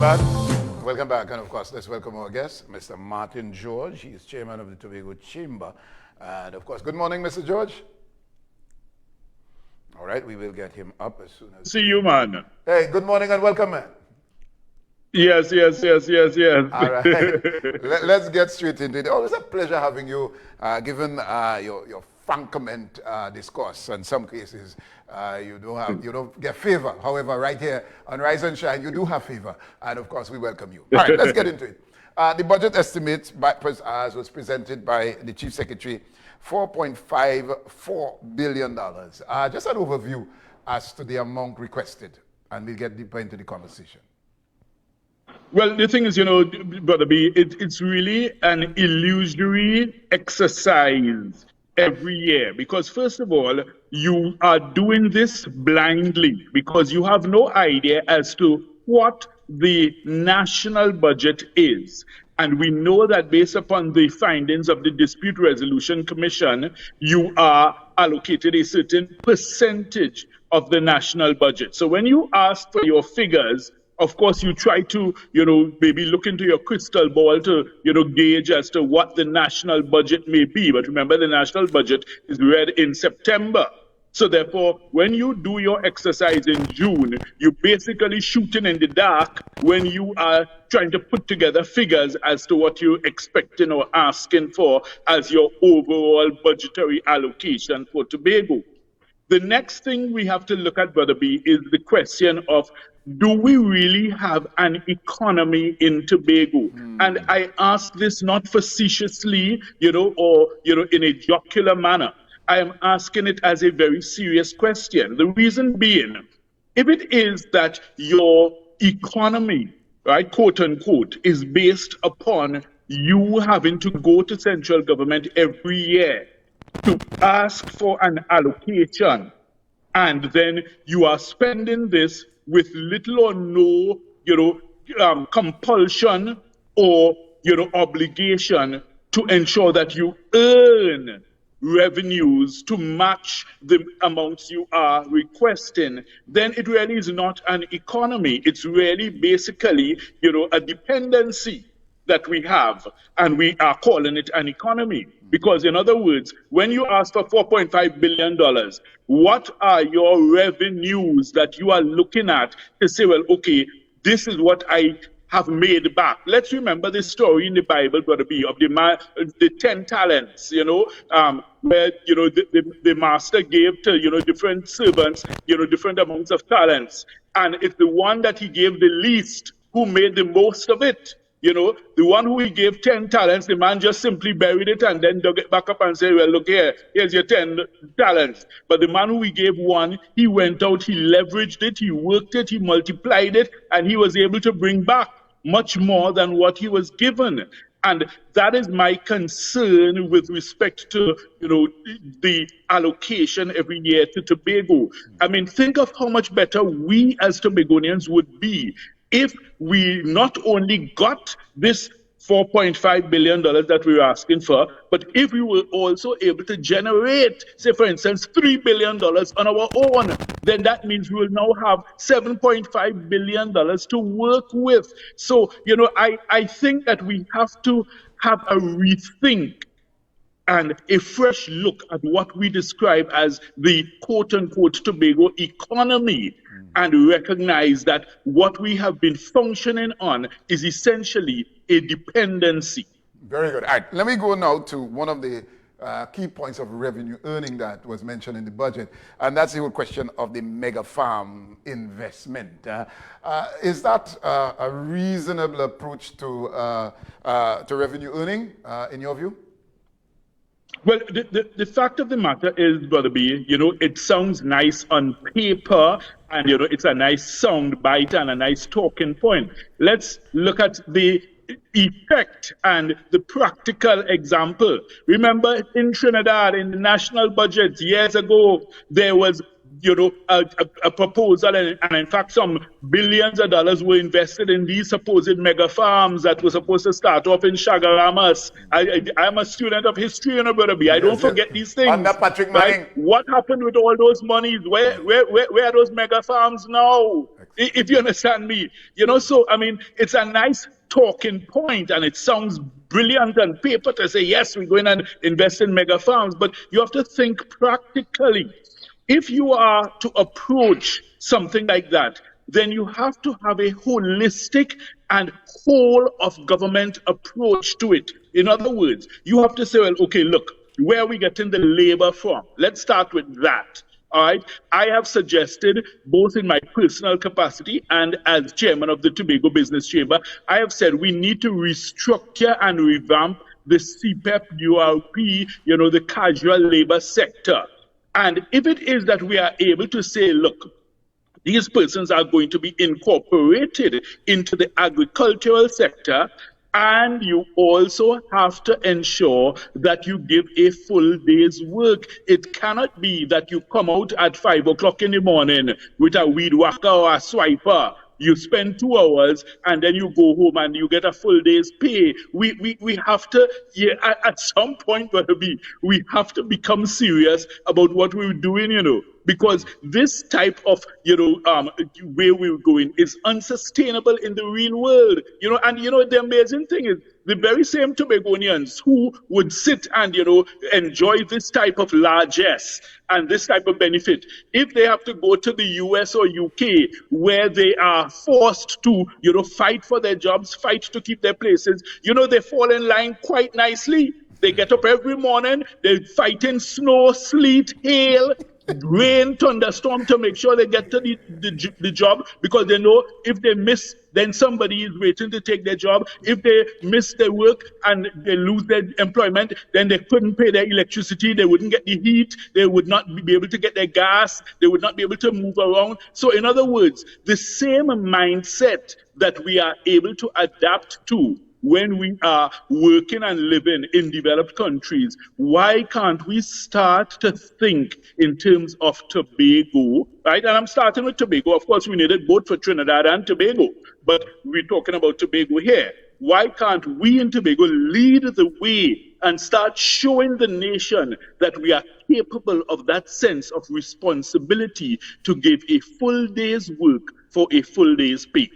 back. Welcome back. And of course, let's welcome our guest, Mr. Martin George. He is chairman of the Tobago Chamber. And of course, good morning, Mr. George. All right, we will get him up as soon as... See you, man. Hey, good morning and welcome, man. Yes. All right, let's get straight into it. Always a pleasure having you, given your frankament discourse. In some cases, you don't get favor. However, right here on Rise and Shine, you do have favor, and of course, we welcome you. All right, let's get into it. The budget estimate as was presented by the Chief Secretary, $4.54 billion. Just an overview as to the amount requested, and we'll get deeper into the conversation. Well, the thing is, Brother B, it's really an illusory exercise every year because, first of all, you are doing this blindly because you have no idea as to what the national budget is. And we know that based upon the findings of the Dispute Resolution Commission, you are allocated a certain percentage of the national budget. So when you ask for your figures, of course, you try to, maybe look into your crystal ball to, gauge as to what the national budget may be. But remember, the national budget is read in September. So therefore, when you do your exercise in June, you're basically shooting in the dark when you are trying to put together figures as to what you're expecting or asking for as your overall budgetary allocation for Tobago. The next thing we have to look at, Brother B, is the question of, do we really have an economy in Tobago? And I ask this not facetiously, or, in a jocular manner. I am asking it as a very serious question. The reason being, if it is that your economy, right, quote unquote, is based upon you having to go to central government every year to ask for an allocation, and then you are spending this with little or no, compulsion or, obligation to ensure that you earn revenues to match the amounts you are requesting, then it really is not an economy. It's really basically, a dependency that we have, and we are calling it an economy. Because in other words, when you ask for $4.5 billion, what are your revenues that you are looking at to say, well, okay, this is what I have made back? Let's remember the story in the Bible, Brother B, of the 10 talents, where, the master gave to, different servants, different amounts of talents. And it's the one that he gave the least who made the most of it. The one who he gave 10 talents, the man just simply buried it and then dug it back up and said, well, look here, here's your 10 talents. But the man who he gave one, he went out, he leveraged it, he worked it, he multiplied it, and he was able to bring back much more than what he was given. And that is my concern with respect to, the allocation every year to Tobago. I mean, think of how much better we as Tobagonians would be if we not only got this $4.5 billion that we were asking for, but if we were also able to generate, say, for instance, $3 billion on our own, then that means we will now have $7.5 billion to work with. So, I think that we have to have a rethink and a fresh look at what we describe as the quote-unquote Tobago economy, and recognize that what we have been functioning on is essentially a dependency. Very good. All right, let me go now to one of the key points of revenue earning that was mentioned in the budget, and that's the whole question of the mega farm investment. Is that a reasonable approach to revenue earning, in your view? Well, the fact of the matter is, Brother B, it sounds nice on paper, and, it's a nice sound bite and a nice talking point. Let's look at the effect and the practical example. Remember in Trinidad, in the national budget years ago, there was a proposal, and in fact, some billions of dollars were invested in these supposed mega farms that were supposed to start off in Shagaramas. I'm a student of history, Brother B. I don't forget these things. Under Patrick right? Manning. What happened with all those monies? Where are those mega farms now? If you understand me, so I mean, it's a nice talking point, and it sounds brilliant on paper to say, yes, we're going to invest in mega farms, but you have to think practically. If you are to approach something like that, then you have to have a holistic and whole of government approach to it. In other words, you have to say, well, okay, look, where are we getting the labor from? Let's start with that. All right. I have suggested, both in my personal capacity and as chairman of the Tobago Business Chamber, I have said we need to restructure and revamp the CPEP, URP, the casual labor sector. And if it is that we are able to say, look, these persons are going to be incorporated into the agricultural sector, and you also have to ensure that you give a full day's work. It cannot be that you come out at 5 o'clock in the morning with a weed whacker or a swiper. You spend 2 hours and then you go home and you get a full day's pay. We have to, at some point, we have to become serious about what we're doing, because this type of, way we're going is unsustainable in the real world, and the amazing thing is, the very same Tobagonians who would sit and, enjoy this type of largesse and this type of benefit, if they have to go to the US or UK, where they are forced to, fight for their jobs, fight to keep their places, they fall in line quite nicely. They get up every morning, they fight in snow, sleet, hail, rain, thunderstorm to make sure they get to the job, because they know if they miss, then somebody is waiting to take their job. If they miss their work and they lose their employment, then they couldn't pay their electricity, they wouldn't get the heat, they would not be able to get their gas, they would not be able to move around. So in other words, the same mindset that we are able to adapt to when we are working and living in developed countries, why can't we start to think in terms of Tobago, right? And I'm starting with Tobago. Of course, we need it both for Trinidad and Tobago, but we're talking about Tobago here. Why can't we in Tobago lead the way and start showing the nation that we are capable of that sense of responsibility to give a full day's work for a full day's pay?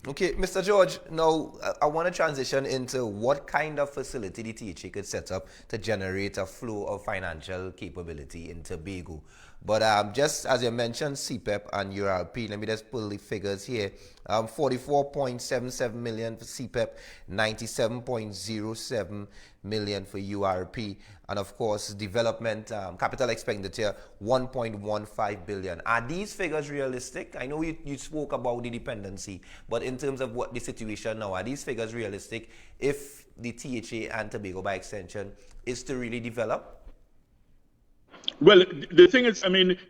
Okay, Mr. George, now I want to transition into what kind of facility the THA could set up to generate a flow of financial capability in Tobago. But just as you mentioned, CPEP and URP, let me just pull the figures here. 44.77 million for CPEP, 97.07 million for URP, and of course, development capital expenditure, 1.15 billion. Are these figures realistic? I know you spoke about the dependency, but in terms of what the situation now, are these figures realistic if the THA and Tobago, by extension, is to really develop? Well, the thing is,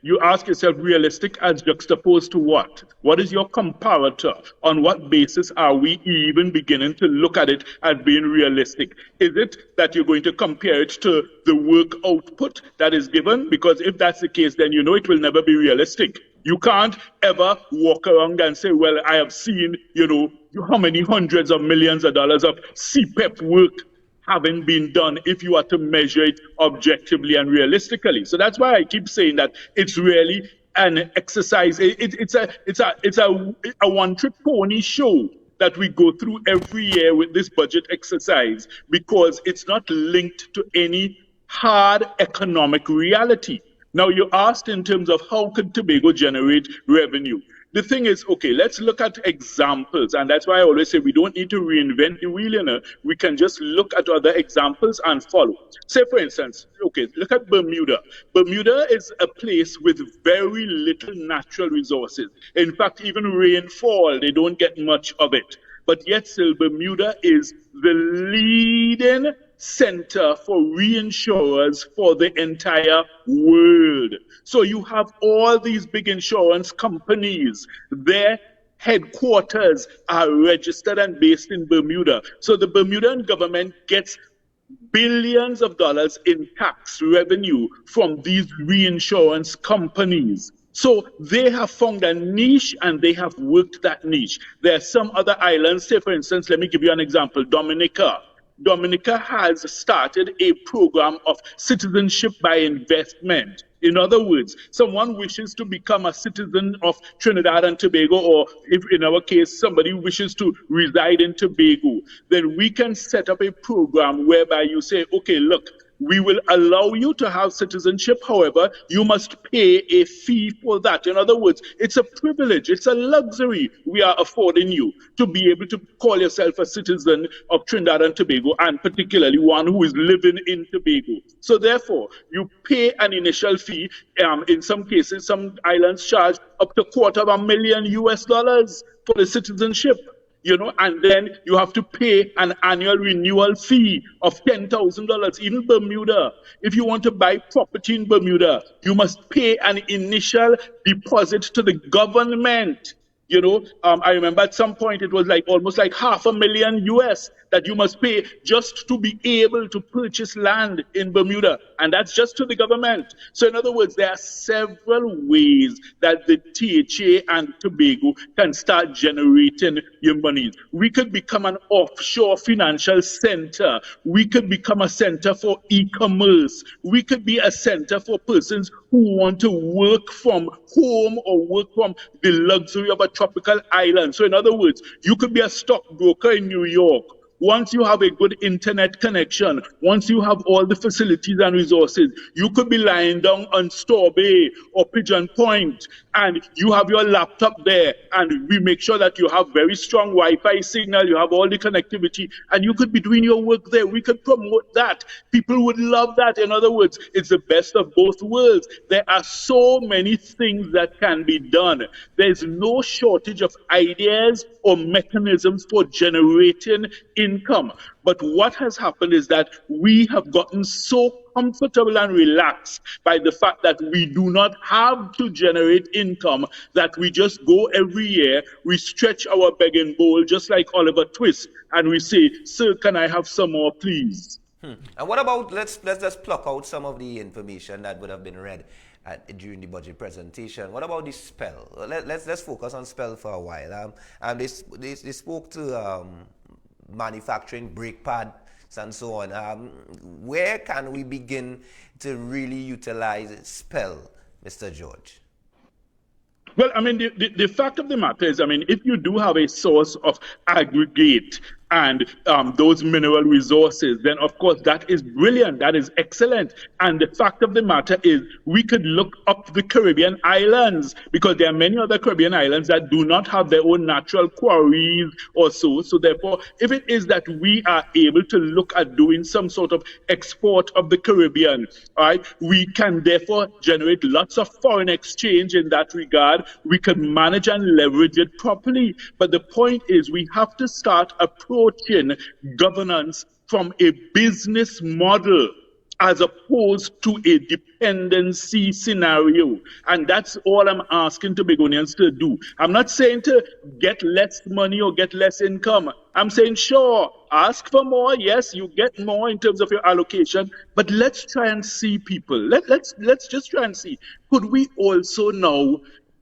you ask yourself, realistic as juxtaposed to what? What is your comparator? On what basis are we even beginning to look at it as being realistic? Is it that you're going to compare it to the work output that is given? Because if that's the case, then it will never be realistic. You can't ever walk around and say, well, I have seen, how many hundreds of millions of dollars of CPEP work having been done if you are to measure it objectively and realistically. So that's why I keep saying that it's really an exercise. It's a one-trick pony show that we go through every year with this budget exercise, because it's not linked to any hard economic reality. Now, you asked in terms of how could Tobago generate revenue. The thing is, okay, let's look at examples. And that's why I always say we don't need to reinvent the wheel. We can just look at other examples and follow. Say, for instance, okay, look at Bermuda. Bermuda is a place with very little natural resources. In fact, even rainfall, they don't get much of it. But yet still, Bermuda is the leading center for reinsurers for the entire world. So you have all these big insurance companies. Their headquarters are registered and based in Bermuda. So the Bermudan government gets billions of dollars in tax revenue from these reinsurance companies. So they have found a niche and they have worked that niche. There are some other islands, say for instance, let me give you an example, Dominica. Dominica has started a program of citizenship by investment. In other words, someone wishes to become a citizen of Trinidad and Tobago, or if in our case, somebody wishes to reside in Tobago, then we can set up a program whereby you say, okay, look, we will allow you to have citizenship. However, you must pay a fee for that. In other words, it's a privilege, it's a luxury we are affording you to be able to call yourself a citizen of Trinidad and Tobago, and particularly one who is living in Tobago. So therefore, you pay an initial fee. In some cases, some islands charge up to $250,000 for the citizenship. And then you have to pay an annual renewal fee of $10,000. Even Bermuda, if you want to buy property in Bermuda, you must pay an initial deposit to the government. I remember at some point it was like almost like $500,000 US that you must pay just to be able to purchase land in Bermuda. And that's just to the government. So in other words, there are several ways that the THA and Tobago can start generating your money. We could become an offshore financial center. We could become a center for e-commerce. We could be a center for persons who want to work from home or work from the luxury of a tropical island. So in other words, you could be a stockbroker in New York. Once you have a good internet connection, once you have all the facilities and resources, you could be lying down on Store Bay or Pigeon Point, and you have your laptop there, and we make sure that you have very strong Wi-Fi signal, you have all the connectivity, and you could be doing your work there. We could promote that. People would love that. In other words, it's the best of both worlds. There are so many things that can be done. There's no shortage of ideas or mechanisms for generating income. But what has happened is that we have gotten so comfortable and relaxed by the fact that we do not have to generate income, that we just go every year, we stretch our begging bowl just like Oliver Twist, and we say, "Sir, can I have some more, please?" And what about, let's just pluck out some of the information that would have been read during the budget presentation. What about the spell? Let's focus on spell for a while. They spoke to manufacturing brake pads and so on. Where can we begin to really utilize spell, Mr. George? Well, I mean, the fact of the matter is, I mean, if you do have a source of aggregate and those mineral resources, then of course that is brilliant, that is excellent. And the fact of the matter is, we could look up the Caribbean islands, because there are many other Caribbean islands that do not have their own natural quarries or so. So therefore, if it is that we are able to look at doing some sort of export of the Caribbean, all right, we can therefore generate lots of foreign exchange in that regard. We can manage and leverage it properly. But the point is, we have to start approaching governance from a business model as opposed to a dependency scenario. And that's all I'm asking Tobagonians to do. I'm not saying to get less money or get less income. I'm saying, sure, ask for more. Yes, you get more in terms of your allocation, but let's try and see, people. Let's just try and see. Could we also now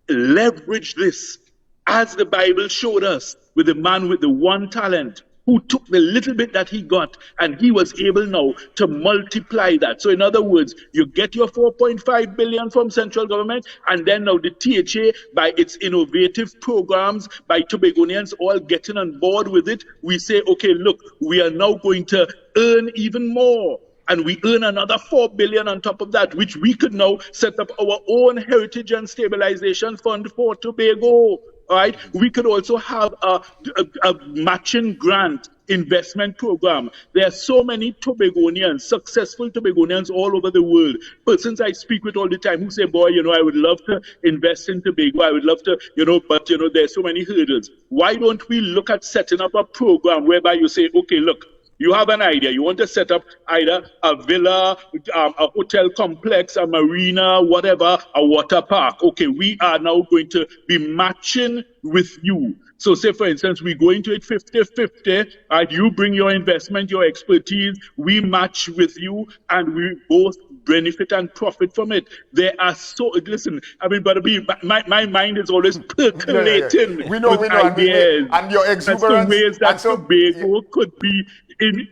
leverage this as the Bible showed us with the man with the one talent, who took the little bit that he got and he was able now to multiply that. So in other words, you get your 4.5 billion from central government, and then now the THA, by its innovative programs, by Tobagonians all getting on board with it, we say, okay, look, we are now going to earn even more. And we earn another 4 billion on top of that, which we could now set up our own heritage and stabilization fund for Tobago. All right, we could also have a matching grant investment program. There are so many Tobagonians, successful Tobagonians all over the world, persons I speak with all the time who say, boy, I would love to invest in Tobago. I would love to, but, there's so many hurdles. Why don't we look at setting up a program whereby you say, okay, look, you have an idea. You want to set up either a villa, a hotel complex, a marina, whatever, a water park. Okay, we are now going to be matching with you. So say, for instance, we go into it 50-50, right? You bring your investment, your expertise, we match with you, and we both benefit and profit from it. There are listen, I mean, Brother B, my mind is always percolating We know, with and, ideas and your as to exuberance. ways that Tobago could be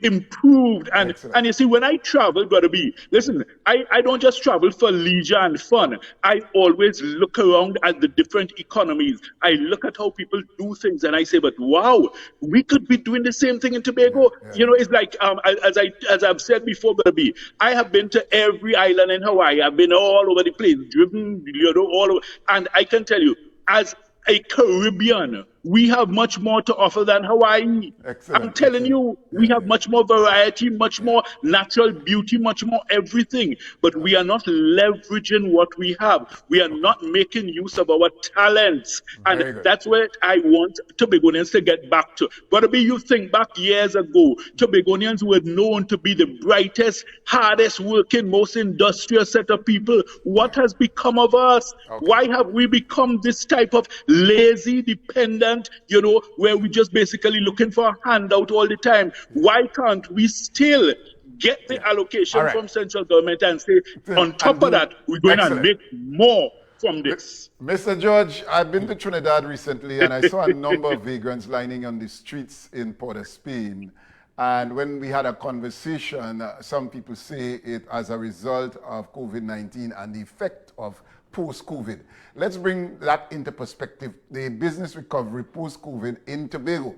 improved. And you see, when I travel, Brother B, listen, I don't just travel for leisure and fun. I always look around at the different economies. I look at how people do things and I say, but wow, we could be doing the same thing in Tobago. You know, it's like, as I've said before, Brother B, I have been to every island in Hawaii. I've been all over the place, driven, you know, all over. And I can tell you, as a Caribbean, we have much more to offer than Hawaii. Excellent, I'm telling you, we have much more variety, much more natural beauty, much more everything. But we are not leveraging what we have. We are not making use of our talents. And that's where I want Tobagonians to get back to. But you think back years ago, Tobagonians were known to be the brightest, hardest working, most industrious set of people. What has become of us? Why have we become this type of lazy, dependent, you know, where we just basically looking for a handout all the time? Why can't we still get the allocation from central government and say, on top of that, we're going to make more from this? Mr. George, I've been to Trinidad recently and I saw a number of vagrants lining on the streets in Port of Spain. And when we had a conversation, some people say it as a result of COVID-19 and the effect of post-COVID. Let's bring that into perspective, the business recovery post-COVID in Tobago.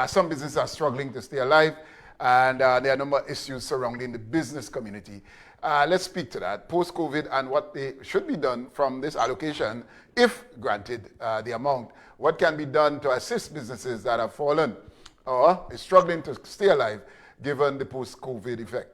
Some businesses are struggling to stay alive, and there are a number of issues surrounding the business community. Let's speak to that, post-COVID, and what they should be done from this allocation, if granted the amount. What can be done to assist businesses that have fallen or is struggling to stay alive given the post-COVID effect?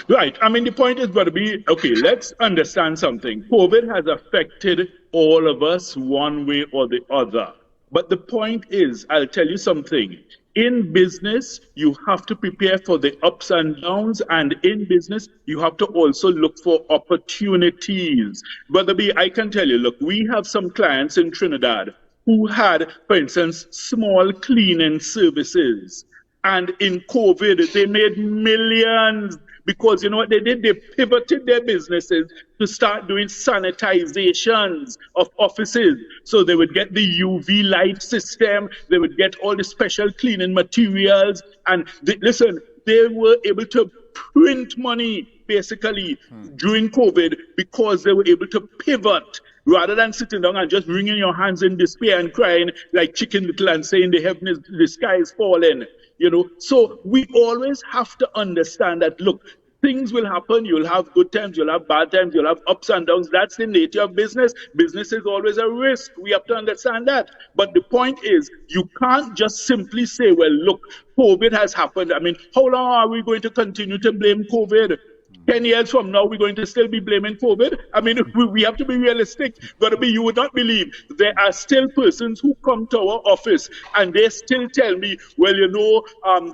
Right. I mean, the point is going to be, okay, let's understand something. COVID has affected all of us one way or the other. But the point is, I'll tell you something. In business, you have to prepare for the ups and downs. And in business, you have to also look for opportunities. Brother B, I can tell you, look, we have some clients in Trinidad who had, for instance, small cleaning services. And in COVID, they made millions. Because you know what they did? They pivoted their businesses to start doing sanitizations of offices. So they would get the UV light system, they would get all the special cleaning materials, and listen, they were able to print money basically during COVID because they were able to pivot. Rather than sitting down and just wringing your hands in despair and crying like Chicken Little and saying the sky is falling. You know, so we always have to understand that, look, things will happen. You'll have good times, you'll have bad times, you'll have ups and downs. That's the nature of business. Business is always a risk. We have to understand that. But the point is, you can't just simply say, well, look, COVID has happened. I mean, how long are we going to continue to blame COVID? 10 years from now, we're going to still be blaming COVID. I mean, we have to be realistic. But you would not believe there are still persons who come to our office and they still tell me, well, you know,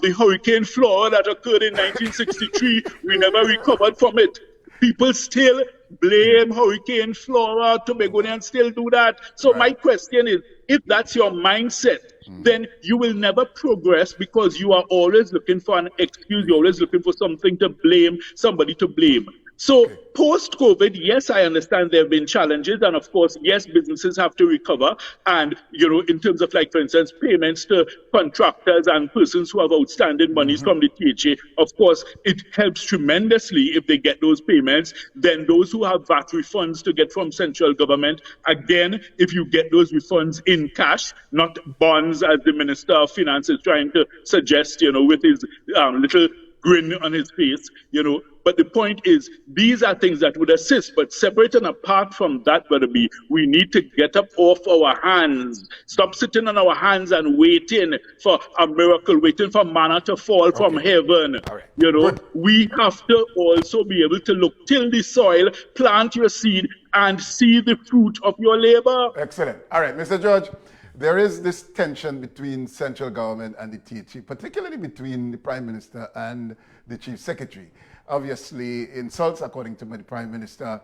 the Hurricane Flora that occurred in 1963, we never recovered from it. People still blame Hurricane Flora, Tobagonians still do that. So my question is, if that's your mindset, then you will never progress because you are always looking for an excuse. You're always looking for something to blame, somebody to blame. So post-COVID, yes, I understand there have been challenges. And of course, yes, businesses have to recover. And, you know, in terms of, like, for instance, payments to contractors and persons who have outstanding monies from the THA, of course, it helps tremendously if they get those payments. Then those who have VAT refunds to get from central government, again, if you get those refunds in cash, not bonds, as the Minister of Finance is trying to suggest, you know, with his little grin on his face, you know. But the point is, these are things that would assist. But separate and apart from that, Brother B, we need to get up off our hands. Stop sitting on our hands and waiting for a miracle, waiting for manna to fall from heaven. You know, we have to also be able to look till the soil, plant your seed, and see the fruit of your labor. Excellent. All right, Mr. George, there is this tension between central government and the THA, particularly between the Prime Minister and the Chief Secretary. Obviously, insults according to the Prime Minister,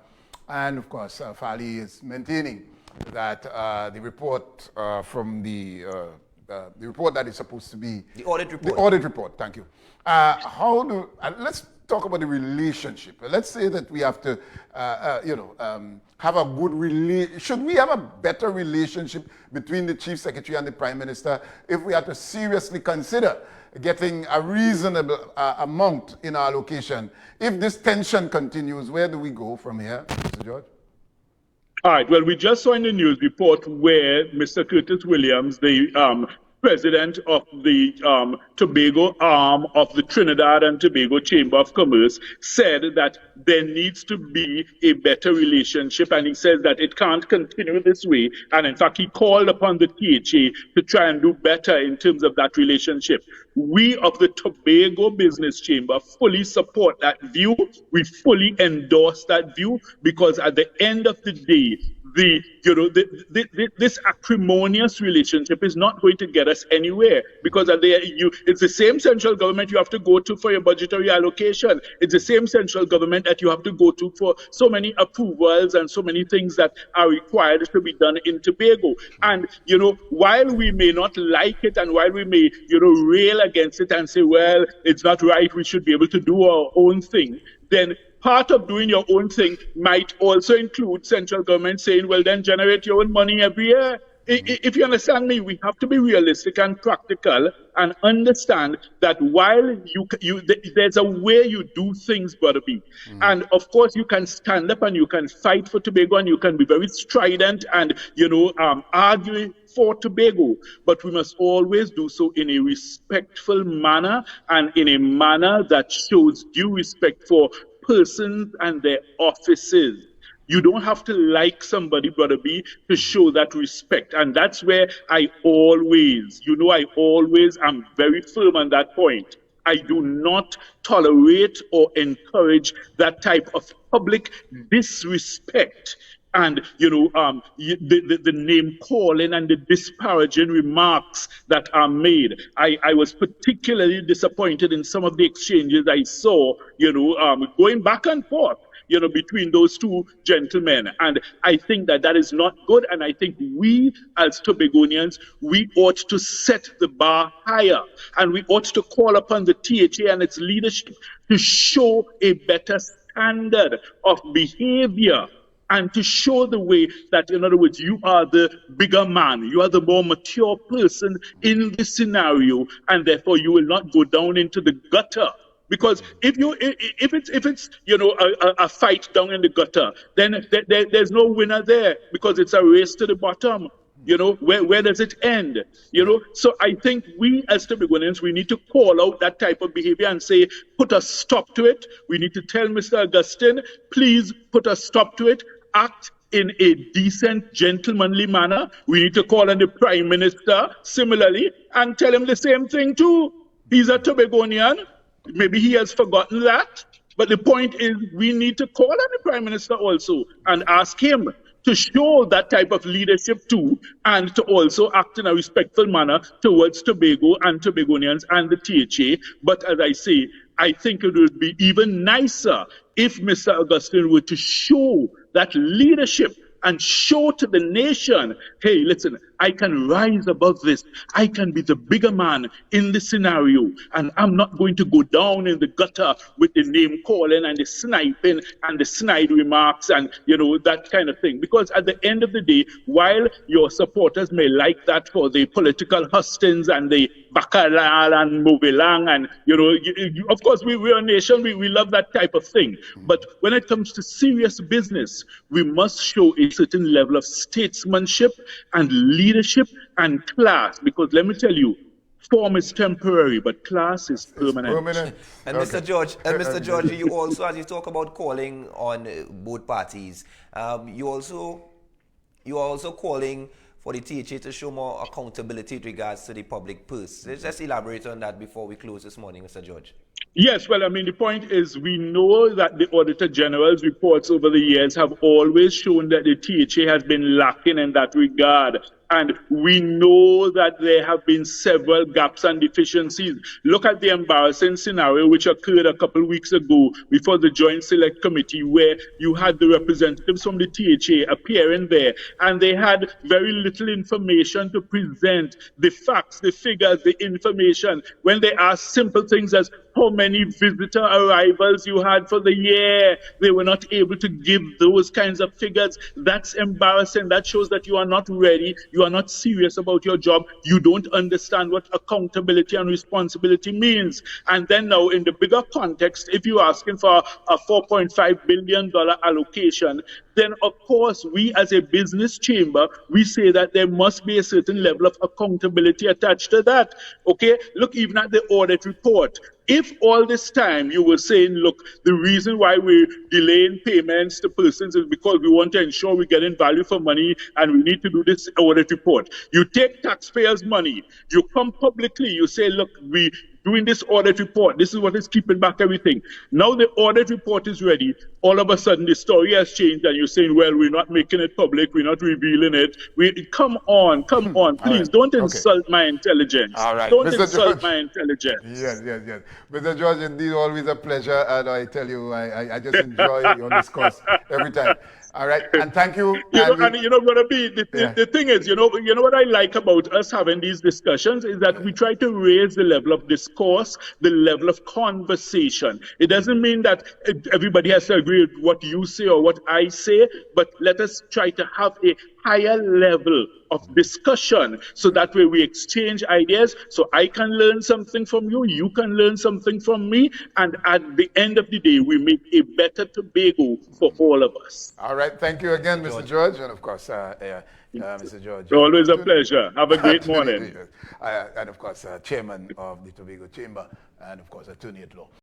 and of course, Fali is maintaining that the report from the report that is supposed to be the audit report. The audit report. Thank you. Let's talk about the relationship. Let's say that we have to, have a good relationship. Should we have a better relationship between the Chief Secretary and the Prime Minister if we had to seriously consider getting a reasonable amount in our allocation? If this tension continues, where do we go from here, Mr. George? All right. Well, we just saw in the news report where Mr. Curtis Williams, the president of the Tobago arm of the Trinidad and Tobago Chamber of Commerce, said that there needs to be a better relationship, and he says that it can't continue this way. And in fact, he called upon the THA to try and do better in terms of that relationship. We of the Tobago Business Chamber fully support that view. We fully endorse that view, because at the end of the day, this acrimonious relationship is not going to get us anywhere, because it's the same central government you have to go to for your budgetary allocation. It's the same central government that you have to go to for so many approvals and so many things that are required to be done in Tobago. And, while we may not like it, and while we may, rail against it and say, well, it's not right, we should be able to do our own thing, then part of doing your own thing might also include central government saying, well, then generate your own money every year. If you understand me, we have to be realistic and practical and understand that while there's a way you do things, Brother B. And of course, you can stand up and you can fight for Tobago and you can be very strident and, argue for Tobago. But we must always do so in a respectful manner and in a manner that shows due respect for persons and their offices. You don't have to like somebody, Brother B, to show that respect. And that's where I always am very firm on that point. I do not tolerate or encourage that type of public disrespect and, the name calling and the disparaging remarks that are made. I was particularly disappointed in some of the exchanges I saw, going back and forth, between those two gentlemen. And I think that is not good. And I think we as Tobagonians, we ought to set the bar higher. And we ought to call upon the THA and its leadership to show a better standard of behavior and to show the way that, in other words, you are the bigger man, you are the more mature person in this scenario, and therefore you will not go down into the gutter. Because if it's a fight down in the gutter, then there's no winner there, because it's a race to the bottom. Where does it end? So I think we as Tobagonians, we need to call out that type of behavior and say, put a stop to it. We need to tell Mr. Augustine, please put a stop to it. Act in a decent, gentlemanly manner. We need to call on the Prime Minister similarly and tell him the same thing too. He's a Tobagonian. Maybe he has forgotten that. But the point is, we need to call on the Prime Minister also and ask him to show that type of leadership too, and to also act in a respectful manner towards Tobago and Tobagonians and the THA. But as I say, I think it would be even nicer if Mr. Augustine were to show that leadership and show to the nation, hey, listen, I can rise above this. I can be the bigger man in this scenario. And I'm not going to go down in the gutter with the name calling and the sniping and the snide remarks and, that kind of thing. Because at the end of the day, while your supporters may like that for the political hustings and the Bacalal and Movelang and, of course, we're a nation, we love that type of thing. But when it comes to serious business, we must show a certain level of statesmanship and leadership and class, because let me tell you, form is temporary, but class is permanent. And okay. Mr. George, you also, as you talk about calling on both parties, you are also calling for the THA to show more accountability with regards to the public purse. Let's just elaborate on that before we close this morning, Mr. George. Yes, well, the point is we know that the Auditor General's reports over the years have always shown that the THA has been lacking in that regard. And we know that there have been several gaps and deficiencies. Look at the embarrassing scenario which occurred a couple of weeks ago before the Joint Select Committee, where you had the representatives from the THA appearing there, and they had very little information to present, the facts, the figures, the information, when they asked simple things as how many many visitor arrivals you had for the year. They were not able to give those kinds of figures. That's embarrassing. That shows that you are not ready. You are not serious about your job. You don't understand what accountability and responsibility means. And then now, in the bigger context, if you're asking for a $4.5 billion allocation, then of course we as a business chamber, we say that there must be a certain level of accountability attached to that. Okay, look even at the audit report. If all this time you were saying, look, the reason why we're delaying payments to persons is because we want to ensure we're getting value for money and we need to do this audit report. You take taxpayers' money, you come publicly, you say, look, we doing this audit report, this is what is keeping back everything. Now the audit report is ready. All of a sudden the story has changed and you're saying, well, we're not making it public, we're not revealing it. Come on, please, right. don't insult my intelligence. All right. Don't Mr. insult George. my intelligence. Yes. Mr. George, indeed, always a pleasure. And I tell you, I just enjoy your discourse every time. All right. And thank you. And you know what I mean? The thing is, you know what I like about us having these discussions is that we try to raise the level of discourse, the level of conversation. It doesn't mean that everybody has to agree with what you say or what I say, but let us try to have a higher level of discussion so that way we exchange ideas, so I can learn something from you, you can learn something from me, and at the end of the day we make a better Tobago for all of us. All right. Thank you again, Mr. George. And of course, Mr. George. Always a pleasure. Have a great morning. And of course, Chairman of the Tobago Chamber, and of course, Attorney at Law.